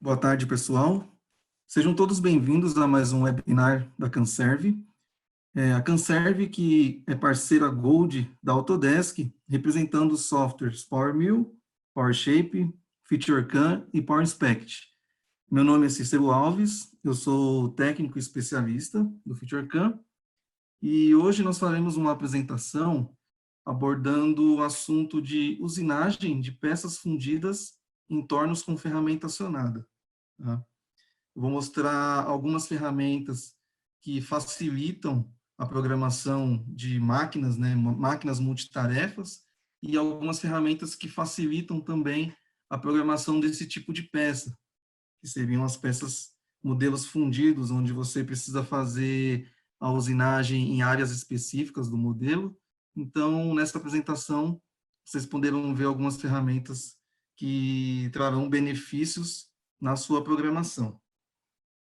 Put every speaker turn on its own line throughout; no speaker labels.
Boa tarde, pessoal. Sejam todos bem-vindos a mais um webinar da Canserve. A Canserve, que é parceira Gold da Autodesk, representando os softwares PowerMill, PowerShape, FeatureCAM e PowerInspect. Meu nome é Cícero Alves, eu sou técnico especialista do FeatureCAM, e hoje nós faremos uma apresentação abordando o assunto de usinagem de peças fundidas em tornos com ferramenta acionada. Tá? Eu vou mostrar algumas ferramentas que facilitam a programação de máquinas, né, máquinas multitarefas, e algumas ferramentas que facilitam também a programação desse tipo de peça, que seriam as peças, modelos fundidos, onde você precisa fazer a usinagem em áreas específicas do modelo. Então, nessa apresentação, vocês poderão ver algumas ferramentas que trarão benefícios na sua programação.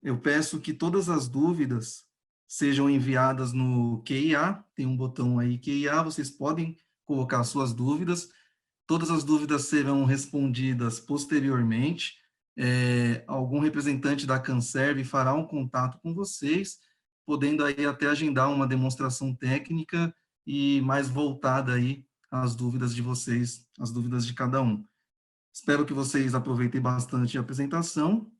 Eu peço que todas as dúvidas sejam enviadas no QIA, tem um botão aí QIA, vocês podem colocar suas dúvidas, todas as dúvidas serão respondidas posteriormente, algum representante da Canserve fará um contato com vocês, podendo aí até agendar uma demonstração técnica e mais voltada aí às dúvidas de vocês, às dúvidas de cada um. Espero que vocês aproveitem bastante a apresentação,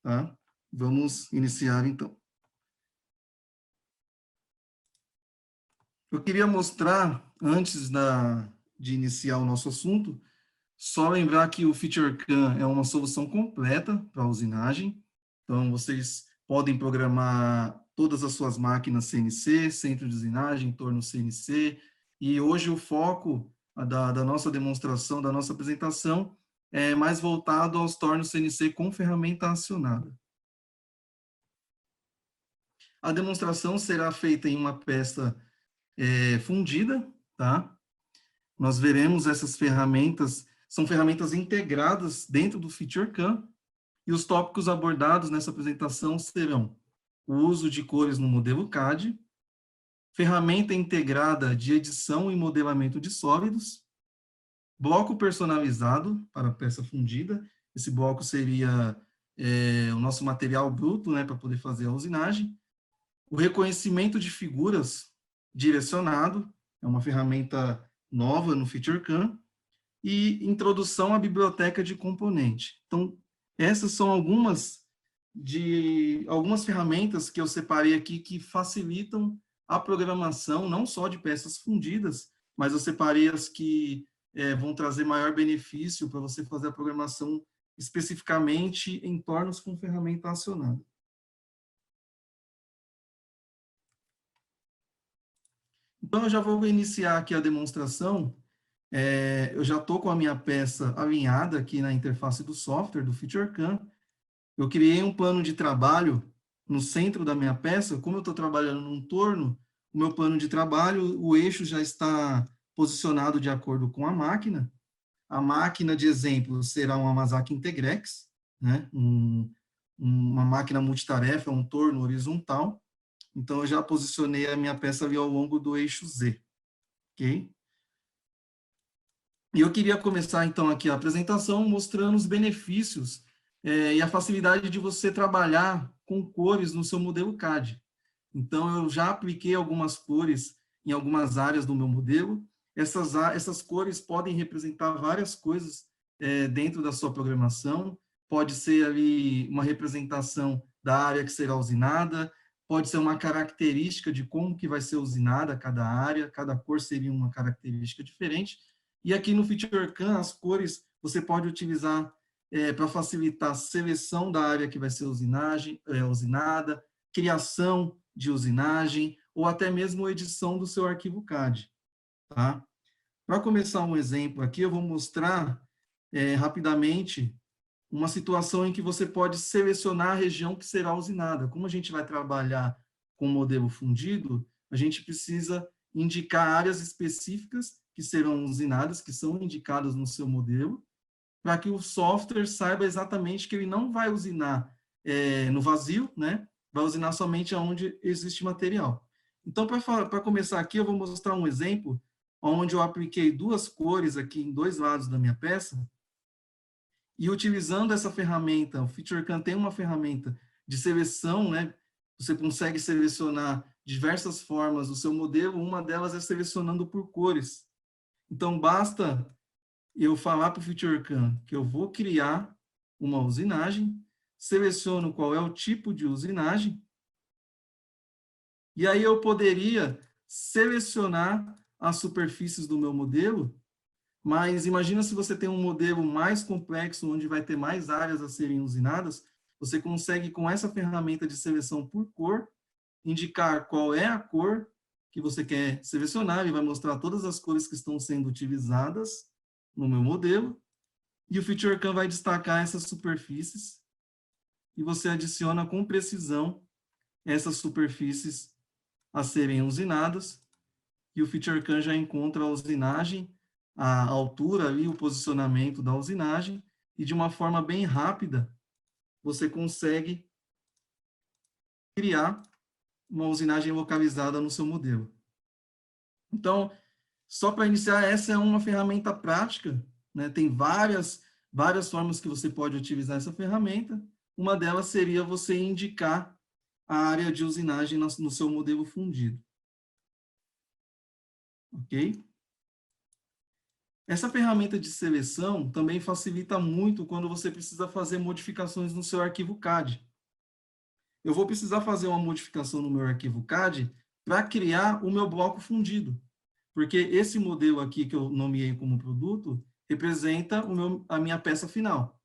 tá? Vamos iniciar, então. Eu queria mostrar, antes de iniciar o nosso assunto, só lembrar que o FeatureCAM é uma solução completa para usinagem. Então, vocês podem programar todas as suas máquinas CNC, centro de usinagem, torno CNC, e hoje o foco da nossa demonstração, da nossa apresentação, é mais voltado aos tornos CNC com ferramenta acionada. A demonstração será feita em uma peça fundida, tá? Nós veremos essas ferramentas, são ferramentas integradas dentro do FeatureCAM, e os tópicos abordados nessa apresentação serão o uso de cores no modelo CAD, ferramenta integrada de edição e modelamento de sólidos, bloco personalizado para a peça fundida, esse bloco seria o nosso material bruto, né, para poder fazer a usinagem, o reconhecimento de figuras direcionado, é uma ferramenta nova no FeatureCAM, e introdução à biblioteca de componente. Então, essas são algumas ferramentas que eu separei aqui que facilitam a programação, não só de peças fundidas, mas eu separei as que vão trazer maior benefício para você fazer a programação especificamente em tornos com ferramenta acionada. Então, eu já vou iniciar aqui a demonstração. Eu já estou com a minha peça alinhada aqui na interface do software, do FeatureCAM. Eu criei um plano de trabalho no centro da minha peça. Como eu estou trabalhando num torno, o meu plano de trabalho, o eixo já está posicionado de acordo com a máquina. A máquina de exemplo será uma Masaki Integrex, né? Uma máquina multitarefa, um torno horizontal. Então, eu já posicionei a minha peça ali ao longo do eixo Z, ok? E eu queria começar, então, aqui a apresentação mostrando os benefícios e a facilidade de você trabalhar com cores no seu modelo CAD. Então, eu já apliquei algumas cores em algumas áreas do meu modelo. Essas cores podem representar várias coisas dentro da sua programação. Pode ser ali uma representação da área que será usinada, pode ser uma característica de como que vai ser usinada cada área, cada cor seria uma característica diferente. E aqui no FeatureCAM, as cores você pode utilizar para facilitar a seleção da área que vai ser usinada, criação de usinagem, ou até mesmo edição do seu arquivo CAD. Tá? Para começar um exemplo aqui, eu vou mostrar rapidamente uma situação em que você pode selecionar a região que será usinada. Como a gente vai trabalhar com modelo fundido, a gente precisa indicar áreas específicas que serão usinadas, que são indicadas no seu modelo, para que o software saiba exatamente que ele não vai usinar no vazio, né? Vai usinar somente onde existe material. Então, para começar aqui, eu vou mostrar um exemplo onde eu apliquei duas cores aqui em dois lados da minha peça, E utilizando essa ferramenta, o FeatureCAM tem uma ferramenta de seleção, né? Você consegue selecionar diversas formas do seu modelo, uma delas é selecionando por cores. Então, basta eu falar para o FeatureCAM que eu vou criar uma usinagem, seleciono qual é o tipo de usinagem, e aí eu poderia selecionar as superfícies do meu modelo, mas imagina se você tem um modelo mais complexo, onde vai ter mais áreas a serem usinadas, você consegue, com essa ferramenta de seleção por cor, indicar qual é a cor que você quer selecionar, ele vai mostrar todas as cores que estão sendo utilizadas no meu modelo, e o FeatureCAM vai destacar essas superfícies, e você adiciona com precisão essas superfícies a serem usinadas, e o FeatureCAM já encontra a usinagem, a altura ali, o posicionamento da usinagem, e de uma forma bem rápida, você consegue criar uma usinagem localizada no seu modelo. Então, só para iniciar, essa é uma ferramenta prática, né? Tem várias formas que você pode utilizar essa ferramenta. Uma delas seria você indicar a área de usinagem no seu modelo fundido. Ok? Essa ferramenta de seleção também facilita muito quando você precisa fazer modificações no seu arquivo CAD. Eu vou precisar fazer uma modificação no meu arquivo CAD para criar o meu bloco fundido, porque esse modelo aqui que eu nomeei como produto representa a minha peça final.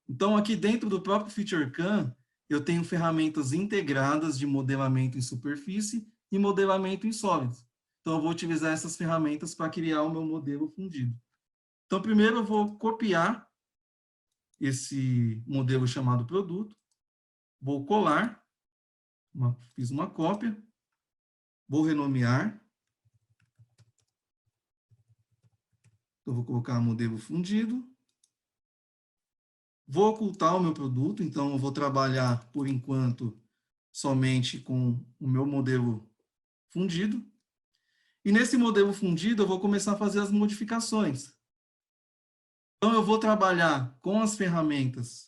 Então, aqui dentro do próprio FeatureCAM, eu tenho ferramentas integradas de modelamento em superfície e modelamento em sólidos. Então, eu vou utilizar essas ferramentas para criar o meu modelo fundido. Então, primeiro eu vou copiar esse modelo chamado produto, vou colar, fiz uma cópia, vou renomear, então vou colocar modelo fundido, vou ocultar o meu produto, então eu vou trabalhar, por enquanto, somente com o meu modelo fundido, e nesse modelo fundido eu vou começar a fazer as modificações. Então eu vou trabalhar com as ferramentas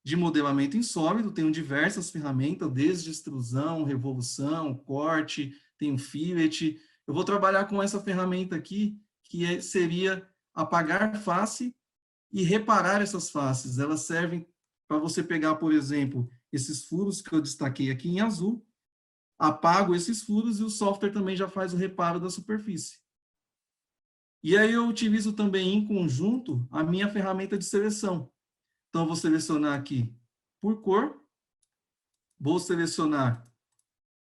de modelamento em sólido, tenho diversas ferramentas, desde extrusão, revolução, corte, tenho fillet. Eu vou trabalhar com essa ferramenta aqui, que seria apagar face e reparar essas faces. Elas servem para você pegar, por exemplo, esses furos que eu destaquei aqui em azul, apago esses furos e o software também já faz o reparo da superfície. E aí eu utilizo também em conjunto a minha ferramenta de seleção. Então, eu vou selecionar aqui por cor, vou selecionar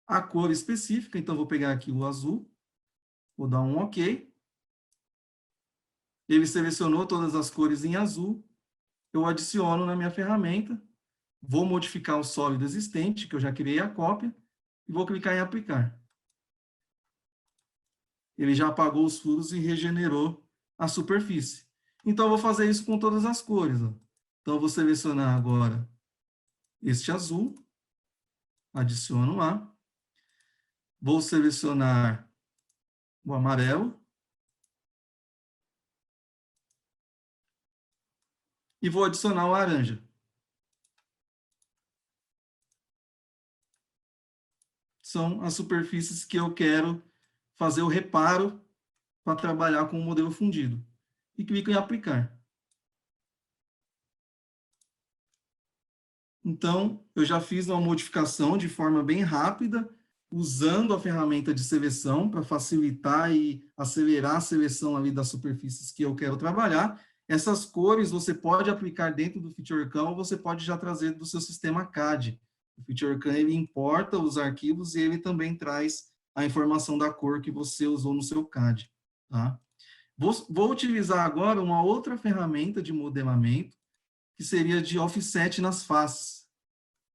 a cor específica, então vou pegar aqui o azul, vou dar um OK. Ele selecionou todas as cores em azul, eu adiciono na minha ferramenta, vou modificar o sólido existente, que eu já criei a cópia, e vou clicar em aplicar. Ele já apagou os furos e regenerou a superfície. Então, eu vou fazer isso com todas as cores. Ó. Então, eu vou selecionar agora este azul, adiciono lá, vou selecionar o amarelo e vou adicionar o laranja. São as superfícies que eu quero fazer o reparo para trabalhar com o modelo fundido. E clico em aplicar. Então, eu já fiz uma modificação de forma bem rápida, usando a ferramenta de seleção para facilitar e acelerar a seleção ali das superfícies que eu quero trabalhar. Essas cores você pode aplicar dentro do FeatureCAM ou você pode já trazer do seu sistema CAD. O FeatureCAM ele importa os arquivos e ele também traz a informação da cor que você usou no seu CAD. Tá? Vou utilizar agora uma outra ferramenta de modelamento, que seria de offset nas faces.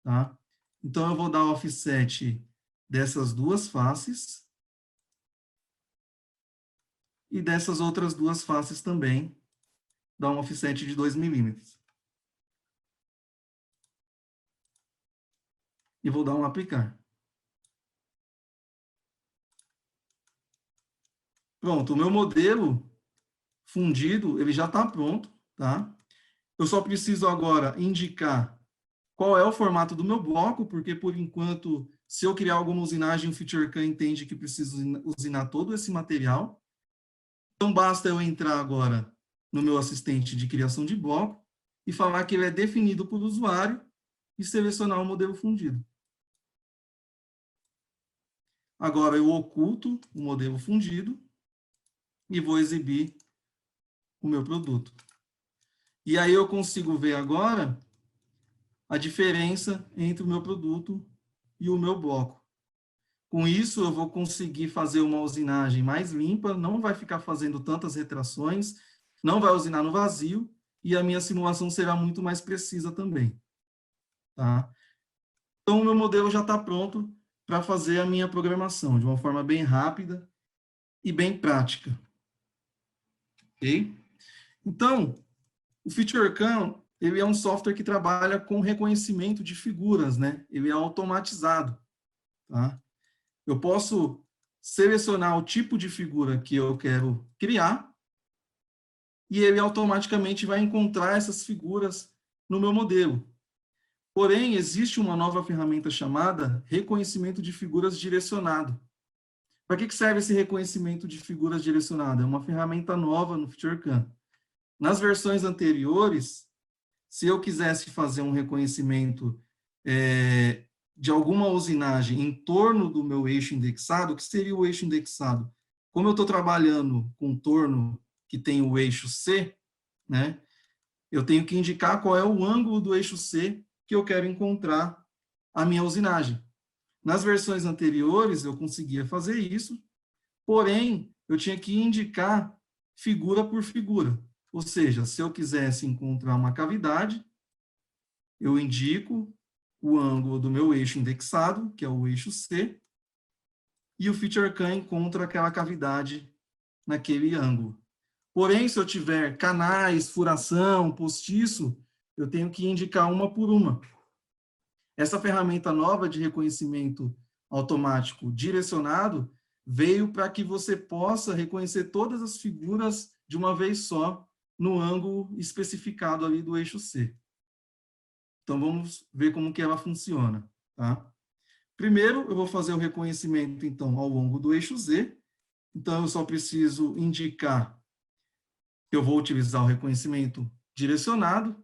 Tá? Então, eu vou dar offset dessas duas faces e dessas outras duas faces também, dar um offset de 2 milímetros. E vou dar um aplicar. Pronto, o meu modelo fundido, ele já está pronto, tá? Eu só preciso agora indicar qual é o formato do meu bloco, porque, por enquanto, se eu criar alguma usinagem, o FeatureCAM entende que preciso usinar todo esse material. Então, basta eu entrar agora no meu assistente de criação de bloco e falar que ele é definido por usuário e selecionar o modelo fundido. Agora, eu oculto o modelo fundido e vou exibir o meu produto. E aí eu consigo ver agora a diferença entre o meu produto e o meu bloco. Com isso, eu vou conseguir fazer uma usinagem mais limpa, não vai ficar fazendo tantas retrações, não vai usinar no vazio, e a minha simulação será muito mais precisa também. Tá? Então, o meu modelo já está pronto para fazer a minha programação, de uma forma bem rápida e bem prática. Ok? Então, o FeatureCAM, ele é um software que trabalha com reconhecimento de figuras, né? Ele é automatizado, tá? Eu posso selecionar o tipo de figura que eu quero criar e ele automaticamente vai encontrar essas figuras no meu modelo. Porém, existe uma nova ferramenta chamada reconhecimento de figuras direcionado. Para que serve esse reconhecimento de figuras direcionado? É uma ferramenta nova no FeatureCAM. Nas versões anteriores, se eu quisesse fazer um reconhecimento de alguma usinagem em torno do meu eixo indexado, o que seria o eixo indexado? Como eu estou trabalhando com um torno que tem o eixo C, né, eu tenho que indicar qual é o ângulo do eixo C que eu quero encontrar a minha usinagem. Nas versões anteriores, eu conseguia fazer isso, porém, eu tinha que indicar figura por figura. Ou seja, se eu quisesse encontrar uma cavidade, eu indico o ângulo do meu eixo indexado, que é o eixo C, e o FeatureCAM encontra aquela cavidade naquele ângulo. Porém, se eu tiver canais, furação, postiço, eu tenho que indicar uma por uma. Essa ferramenta nova de reconhecimento automático direcionado veio para que você possa reconhecer todas as figuras de uma vez só no ângulo especificado ali do eixo C. Então, vamos ver como que ela funciona, tá? Primeiro, eu vou fazer o reconhecimento, então, ao longo do eixo Z. Então, eu só preciso indicar que eu vou utilizar o reconhecimento direcionado,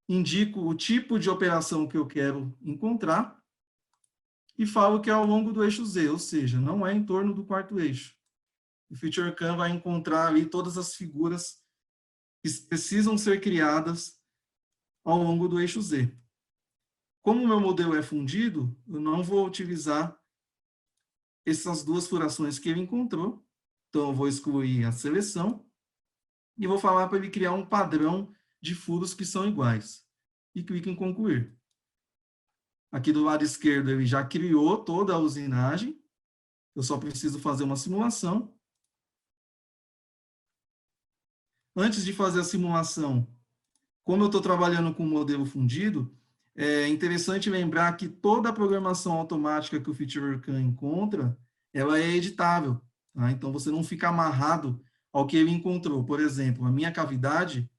indico o tipo de operação que eu quero encontrar e falo que é ao longo do eixo Z, ou seja, não é em torno do quarto eixo. O FeatureCAM vai encontrar ali todas as figuras que precisam ser criadas ao longo do eixo Z. Como o meu modelo é fundido, eu não vou utilizar essas duas furações que ele encontrou. Então, eu vou excluir a seleção e vou falar para ele criar um padrão de furos que são iguais. E clico em concluir. Aqui do lado esquerdo, ele já criou toda a usinagem. Eu só preciso fazer uma simulação. Antes de fazer a simulação, como eu estou trabalhando com o modelo fundido, é interessante lembrar que toda a programação automática que o FeatureCAM encontra, ela é editável. Tá? Então, você não fica amarrado ao que ele encontrou. Por exemplo, a minha cavidade,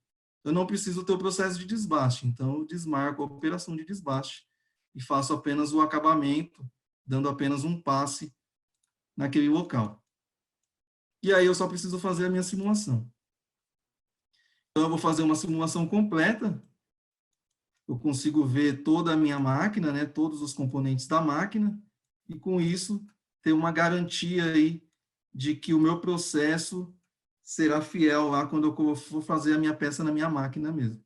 eu não preciso ter o processo de desbaste. Então, eu desmarco a operação de desbaste e faço apenas o acabamento, dando apenas um passe naquele local. E aí, eu só preciso fazer a minha simulação. Então, eu vou fazer uma simulação completa. Eu consigo ver toda a minha máquina, né, todos os componentes da máquina, e com isso ter uma garantia aí de que o meu processo será fiel lá quando eu for fazer a minha peça na minha máquina mesmo.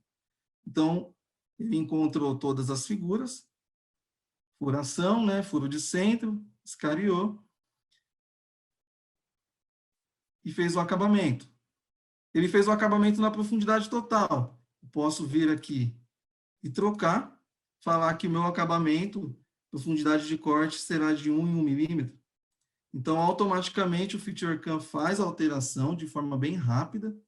Então, ele encontrou todas as figuras, furação, né, furo de centro, escariou, e fez o acabamento. Ele fez o acabamento na profundidade total. Eu posso vir aqui e trocar, falar que o meu acabamento, profundidade de corte, será de 1 em 1 milímetro. Então, automaticamente, o FeatureCAM faz a alteração de forma bem rápida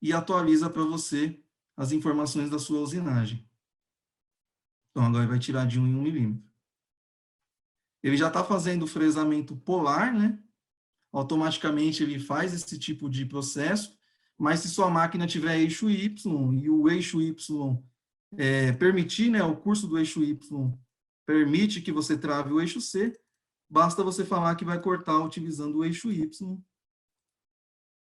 e atualiza para você as informações da sua usinagem. Então, agora vai tirar de 1 em 1 milímetro. Ele já está fazendo o fresamento polar, né? Automaticamente ele faz esse tipo de processo, mas se sua máquina tiver eixo Y e o eixo Y permitir, né, o curso do eixo Y permite que você trave o eixo C, basta você falar que vai cortar utilizando o eixo Y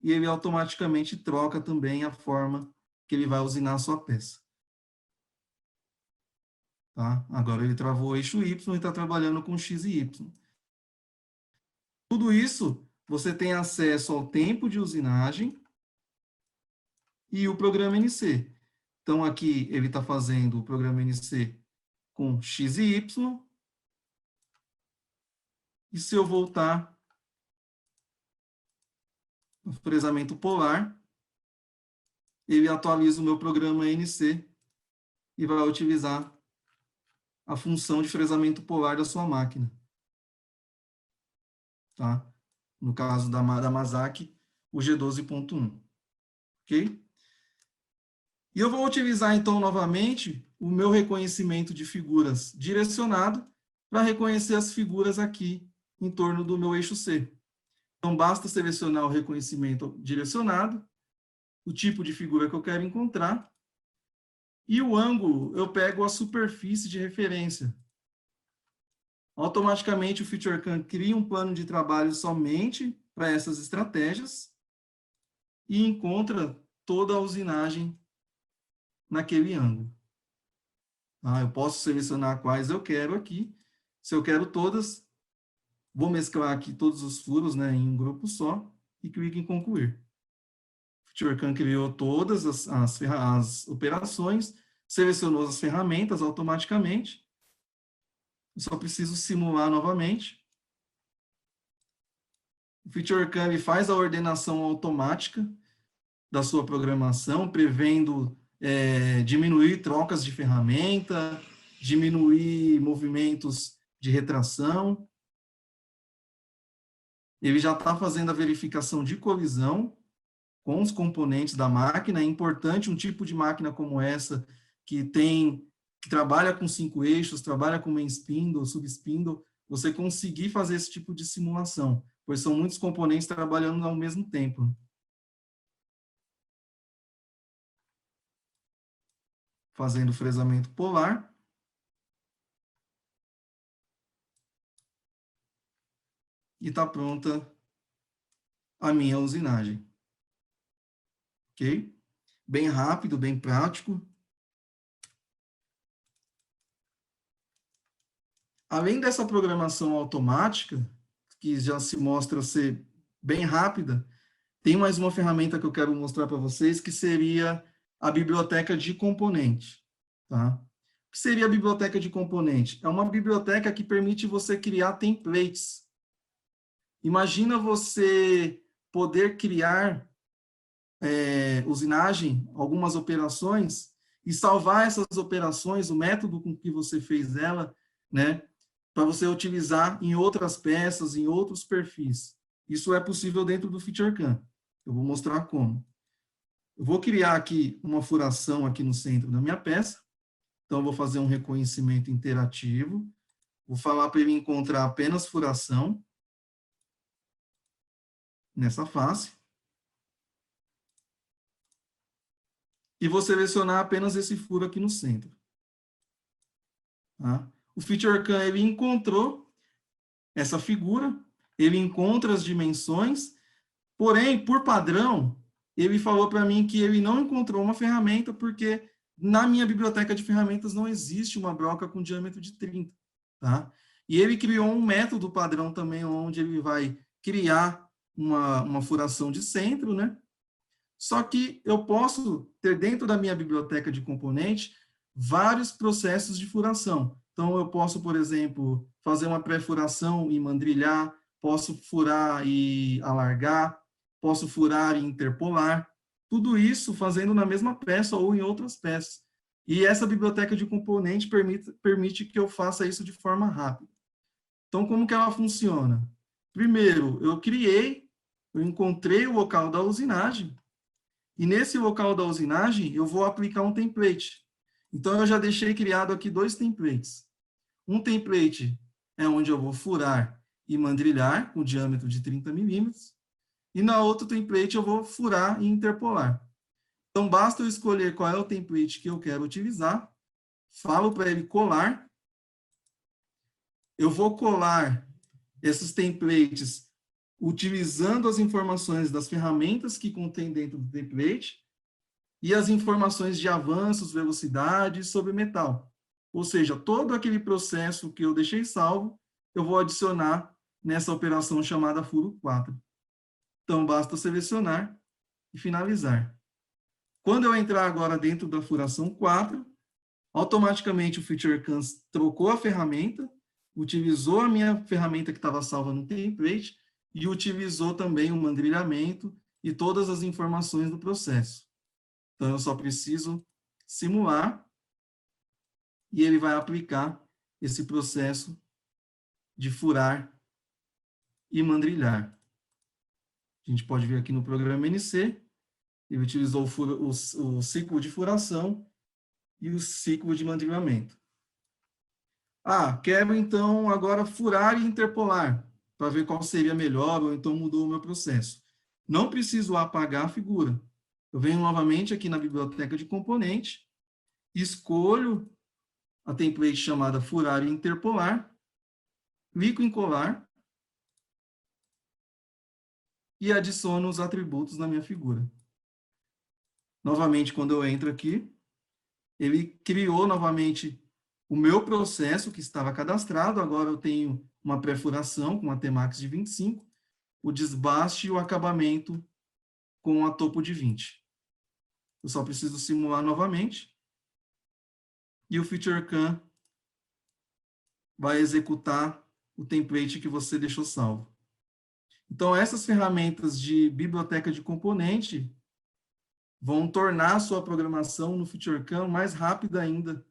e ele automaticamente troca também a forma que ele vai usinar a sua peça. Tá? Agora ele travou o eixo Y e está trabalhando com X e Y. Tudo isso, você tem acesso ao tempo de usinagem e o programa NC. Então, aqui ele está fazendo o programa NC com X e Y. E se eu voltar no fresamento polar, ele atualiza o meu programa NC e vai utilizar a função de fresamento polar da sua máquina. Tá? No caso da Mazak, o G12.1. Ok? E eu vou utilizar, então, novamente, o meu reconhecimento de figuras direcionado para reconhecer as figuras aqui em torno do meu eixo C. Então, basta selecionar o reconhecimento direcionado, o tipo de figura que eu quero encontrar, e o ângulo, eu pego a superfície de referência. Automaticamente, o FeatureCAM cria um plano de trabalho somente para essas estratégias e encontra toda a usinagem naquele ângulo. Eu posso selecionar quais eu quero aqui. Se eu quero todas, vou mesclar aqui todos os furos, né, em um grupo só e clico em concluir. O FeatureCAM criou todas as operações, selecionou as ferramentas automaticamente. Eu só preciso simular novamente. O FeatureCAM ele faz a ordenação automática da sua programação, prevendo diminuir trocas de ferramenta, diminuir movimentos de retração. Ele já está fazendo a verificação de colisão com os componentes da máquina. É importante um tipo de máquina como essa, que trabalha com 5 eixos, trabalha com main spindle, sub-spindle, você conseguir fazer esse tipo de simulação, pois são muitos componentes trabalhando ao mesmo tempo. Fazendo fresamento polar. E está pronta a minha usinagem. Ok? Bem rápido, bem prático. Além dessa programação automática, que já se mostra ser bem rápida, tem mais uma ferramenta que eu quero mostrar para vocês, que seria a biblioteca de componente. Tá? O que seria a biblioteca de componente? É uma biblioteca que permite você criar templates. Imagina você poder criar usinagem, algumas operações, e salvar essas operações, o método com que você fez ela, né, para você utilizar em outras peças, em outros perfis. Isso é possível dentro do FeatureCAM. Eu vou mostrar como. Eu vou criar aqui uma furação aqui no centro da minha peça. Então, eu vou fazer um reconhecimento interativo. Vou falar para ele encontrar apenas furação nessa face. E vou selecionar apenas esse furo aqui no centro. Tá? O FeatureCAM, ele encontrou essa figura, ele encontra as dimensões, porém, por padrão, ele falou para mim que ele não encontrou uma ferramenta, porque na minha biblioteca de ferramentas não existe uma broca com diâmetro de 30. Tá? E ele criou um método padrão também, onde ele vai criar uma furação de centro, né? Só que eu posso ter dentro da minha biblioteca de componente vários processos de furação. Então, eu posso, por exemplo, fazer uma pré-furação e mandrilhar, posso furar e alargar, posso furar e interpolar. Tudo isso fazendo na mesma peça ou em outras peças. E essa biblioteca de componente permite que eu faça isso de forma rápida. Então, como que ela funciona? Primeiro, eu encontrei o local da usinagem, e nesse local da usinagem, eu vou aplicar um template. Então, eu já deixei criado aqui 2 templates. Um template é onde eu vou furar e mandrilhar com diâmetro de 30 milímetros. e na outra template eu vou furar e interpolar. Então, basta eu escolher qual é o template que eu quero utilizar, falo para ele colar, eu vou colar esses templates utilizando as informações das ferramentas que contém dentro do template e as informações de avanços, velocidade sobre metal. Ou seja, todo aquele processo que eu deixei salvo, eu vou adicionar nessa operação chamada furo 4. Então, basta selecionar e finalizar. Quando eu entrar agora dentro da furação 4, automaticamente o FeatureCAM trocou a ferramenta, utilizou a minha ferramenta que estava salva no template e utilizou também o mandrilhamento e todas as informações do processo. Então, eu só preciso simular e ele vai aplicar esse processo de furar e mandrilhar. A gente pode ver aqui no programa NC, ele utilizou o ciclo de furação e o ciclo de mandrilhamento. Quero então agora furar e interpolar, para ver qual seria melhor, ou então mudou o meu processo. Não preciso apagar a figura. Eu venho novamente aqui na biblioteca de componente, escolho a template chamada furar e interpolar, clico em colar e adiciono os atributos na minha figura. Novamente, quando eu entro aqui, ele criou novamente o meu processo que estava cadastrado, agora eu tenho uma perfuração com a Tmax de 25, o desbaste e o acabamento com a topo de 20. Eu só preciso simular novamente, e o FeatureCAM vai executar o template que você deixou salvo. Então, essas ferramentas de biblioteca de componente vão tornar a sua programação no FeatureCAM mais rápida ainda,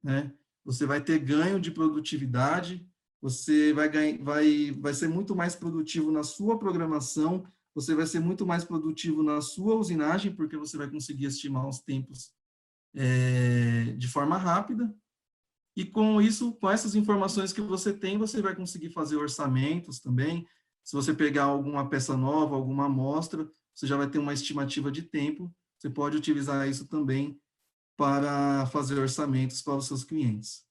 né? Você vai ter ganho de produtividade, você vai ser muito mais produtivo na sua programação, você vai ser muito mais produtivo na sua usinagem, porque você vai conseguir estimar os tempos de forma rápida, e com isso, com essas informações que você tem, você vai conseguir fazer orçamentos também. Se você pegar alguma peça nova, alguma amostra, você já vai ter uma estimativa de tempo, você pode utilizar isso também para fazer orçamentos para os seus clientes.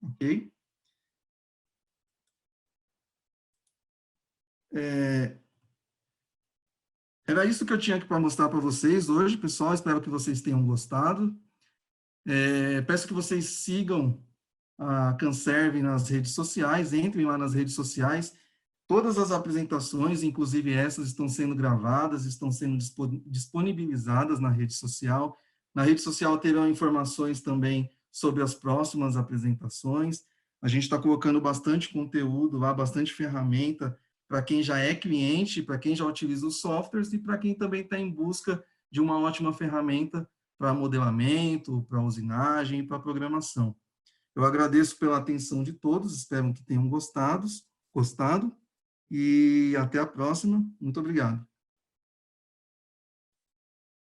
Ok? Era isso que eu tinha aqui para mostrar para vocês hoje, pessoal. Espero que vocês tenham gostado. Peço que vocês sigam a Canserve nas redes sociais, entrem lá nas redes sociais. Todas as apresentações, inclusive essas, estão sendo gravadas, estão sendo disponibilizadas na rede social. Na rede social terão informações também sobre as próximas apresentações. A gente está colocando bastante conteúdo lá, bastante ferramenta para quem já é cliente, para quem já utiliza os softwares e para quem também está em busca de uma ótima ferramenta para modelamento, para usinagem e para programação. Eu agradeço pela atenção de todos, espero que tenham gostado, e até a próxima. Muito obrigado.